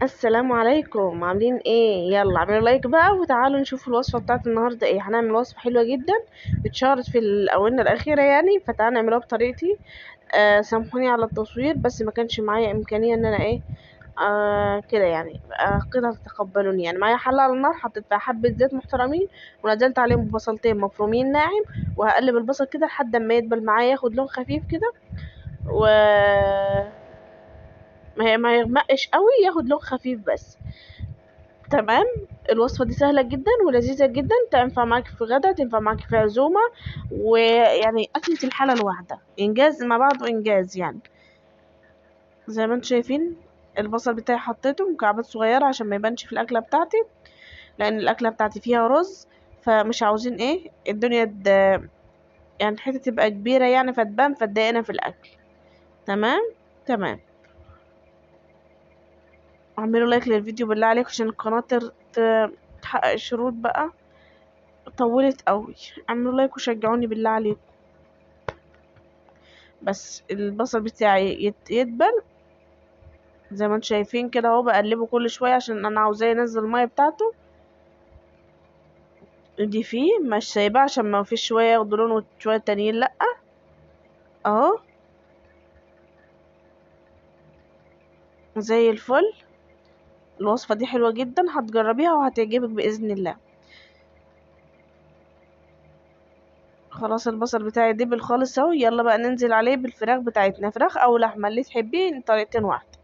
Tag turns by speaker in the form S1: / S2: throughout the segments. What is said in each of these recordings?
S1: السلام عليكم، عاملين ايه؟ يلا اعملوا لايك بقى وتعالوا نشوف الوصفه بتاعت النهارده ايه. هنعمل وصفه حلوه جدا اتشهرت في الاونه الاخيره يعني، فتعالوا نعملوها بطريقتي. سامحوني على التصوير، بس ما كانش معايا امكانيه ان انا ايه كده يعني. كده تتقبلوني يعني. معايا حله على النار، حطيت فيها حبه زيت محترمين، ونزلت عليهم بصلتين مفرومين ناعم، وهقلب البصل كده لحد ما يدبل معايا، ياخد لون خفيف كده، و ما يغمقش قوي، ياخد لون خفيف بس. تمام. الوصفة دي سهلة جدا ولذيذة جدا، تنفع معاك في غدا، تنفع معاك في عزومة، ويعني أكلة الحالة الواحدة، إنجاز مع بعض وإنجاز يعني. زي ما انتم شايفين، البصل بتاعي حطيته مكعبات صغيرة عشان ما يبانش في الأكلة بتاعتي، لأن الأكلة بتاعتي فيها رز، فمش عاوزين ايه الدنيا يعني الحتة تبقى كبيرة يعني فتبان فتضايقنا في الأكل. تمام. تمام. اعملوا لايك للفيديو بالله عليكم عشان القناة تحقق الشروط بقى. طولت قوي. اعملوا لايك وشجعوني بالله عليكم. بس البصل بتاعي يدبل زي ما انتم شايفين كده اهو، بقلبه كل شويه عشان انا عاوزاه ينزل الميه بتاعته دي فيه، مش سايباه عشان ما فيش شويه ياخدوا لون وشويه تانيين، لا. اهو زي الفل. الوصفه دي حلوه جدا، هتجربيها وهتعجبك باذن الله. خلاص البصل بتاعي دبل خالص اهو. يلا بقى ننزل عليه بالفراخ بتاعتنا، فراخ او لحمه اللي تحبيه، طريقتين واحده.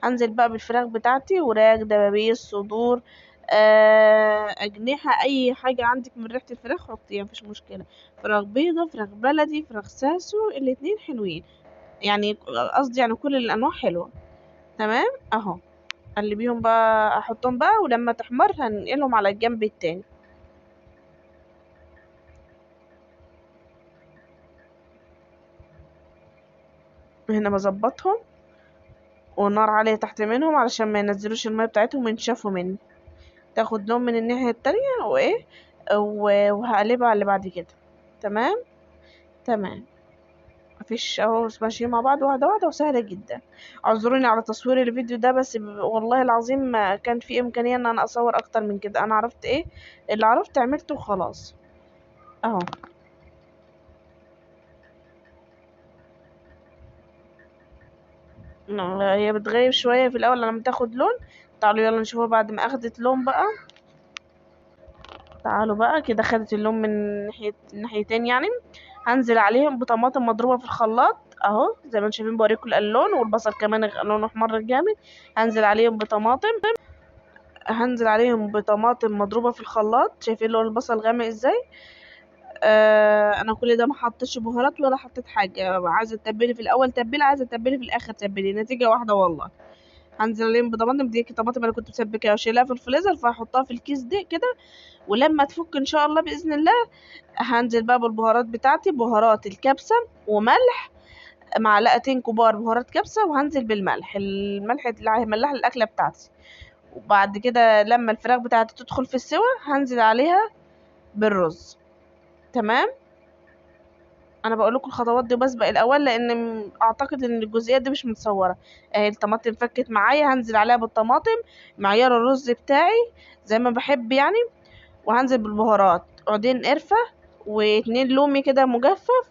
S1: هنزل بقى بالفراخ بتاعتي، وراك، دبابيس، صدور، أجنحة، أي حاجة عندك من ريحة الفراخ حطيها، مفيش مشكلة. فراخ بيضة، فراخ بلدي، فراخ ساسو، الاتنين حلوين يعني. قصدي يعني كل الأنواع حلوة. تمام. أهو قلبيهم بقى، أحطهم بقى، ولما تحمر هنقلهم على الجنب التاني. هنا بظبطهم، والنار عالية تحت منهم علشان ما ينزلوش المية بتاعتهم وينشفوا مني. تاخد لون من الناحية التانية وإيه، وهقلبها على اللي بعد كده. تمام. تمام. مفيش اهو، ماشيين مع بعض واحدة واحدة وسهلة جدا. اعذروني على تصوير الفيديو ده، بس والله العظيم ما كان في امكانية ان انا اصور اكتر من كده. انا عرفت ايه اللي عرفت عملته وخلاص. اهو. هي بتغيب شوية في الاول لما تاخد لون. تعالوا يلا نشوفها بعد ما اخدت لون بقى. تعالوا بقى كده، خدت اللون من ناحيتين يعني. هنزل عليهم بطماطم مضروبة في الخلاط اهو، زي ما انتم شايفين بوريكم الالوان، والبصل كمان لونه احمر جامد. هنزل عليهم بطماطم، هنزل عليهم بطماطم مضروبة في الخلاط. شايفين لون البصل غامق ازاي؟ انا كل ده ما حطيتش بهارات ولا حطيت حاجة. عايزة تتبلي في الاول تتبيلي، عايزة تتبلي في الاخر تتبيلي، نتيجة واحدة والله. هنزل عليهم بطماطم، دي الطماطم اللي كنت مسبكاها وشيلها في الفريزر، فهحطها في الكيس دي كده. ولما تفك ان شاء الله باذن الله، هنزل بقى بالبهارات بتاعتي، بهارات الكبسة وملح، معلقتين كبار بهارات كبسة، وهنزل بالملح، الملح اللي هيملح الاكلة بتاعتي. وبعد كده لما الفراخ بتاعتي تدخل في السوا، هنزل عليها بالرز. تمام. انا بقول لكم الخطوات دي بسبق الاول، لان اعتقد ان الجزئيات دي مش متصوره. اهي الطماطم فكت معايا، هنزل عليها بالطماطم، معيار الرز بتاعي زي ما بحب يعني. وهنزل بالبهارات، عودين قرفه، واتنين لومي كده مجفف،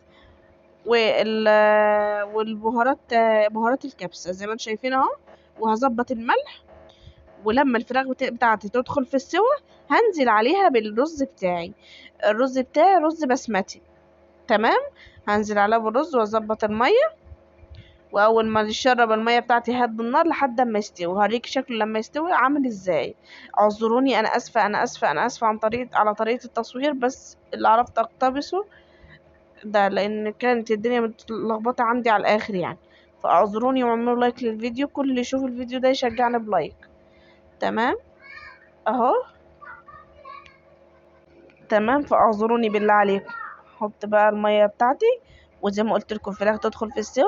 S1: والبهارات، بهارات الكبسه زي ما انتم شايفين اهو. وهظبط الملح. ولما الفراخ بتاعتي تدخل في السوا، هنزل عليها بالرز بتاعي. الرز بتاعي رز بسمتي. تمام. هنزل عليه بالرز واظبط الميه، واول ما يشرب الميه بتاعتي هدي النار لحد ما يستوي، وهوريك شكله لما يستوي عامل ازاي. اعذروني، انا اسفه انا اسفه انا اسفه عن على طريقه التصوير، بس اللي عرفت اقتبسه ده، لان كانت الدنيا متلخبطه عندي على الاخر يعني. فاعذروني، واعملوا لايك للفيديو، كل اللي يشوف الفيديو ده يشجعني بلايك. تمام. اهو. تمام. فاعذروني بالله عليكم. احط بقى الميه بتاعتي، وزي ما قلت لكم الفراخ تدخل في السوا،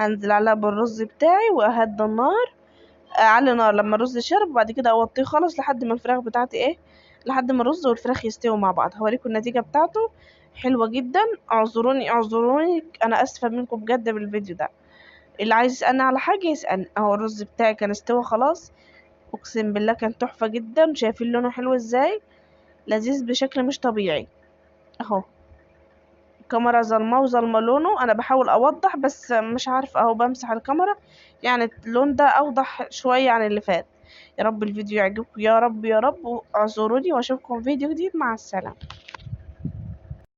S1: هنزل عليها بالرز بتاعي واهدى النار، اعلي نار لما الرز يشرب، وبعد كده اوطيه خالص لحد ما الفراخ بتاعتي ايه، لحد ما الرز والفراخ يستووا مع بعض. هوريكم النتيجه بتاعته، حلوه جدا. اعذروني اعذروني، انا اسفه منكم بجد بالفيديو ده. اللي عايز يسالني على حاجه يسالني. اهو الرز بتاعي كان استوى خلاص. اقسم بالله كان تحفة جدا. شايفين لونه حلو ازاي؟ لذيذ بشكل مش طبيعي اهو. الكاميرا ظلمة وظلمة لونه، انا بحاول اوضح بس مش عارفة اهو بمسح الكاميرا. يعني اللون ده اوضح شوية عن اللي فات. يا رب الفيديو يعجبكم يا رب يا رب، واعذروني واشوفكم فيديو جديد. مع السلامة.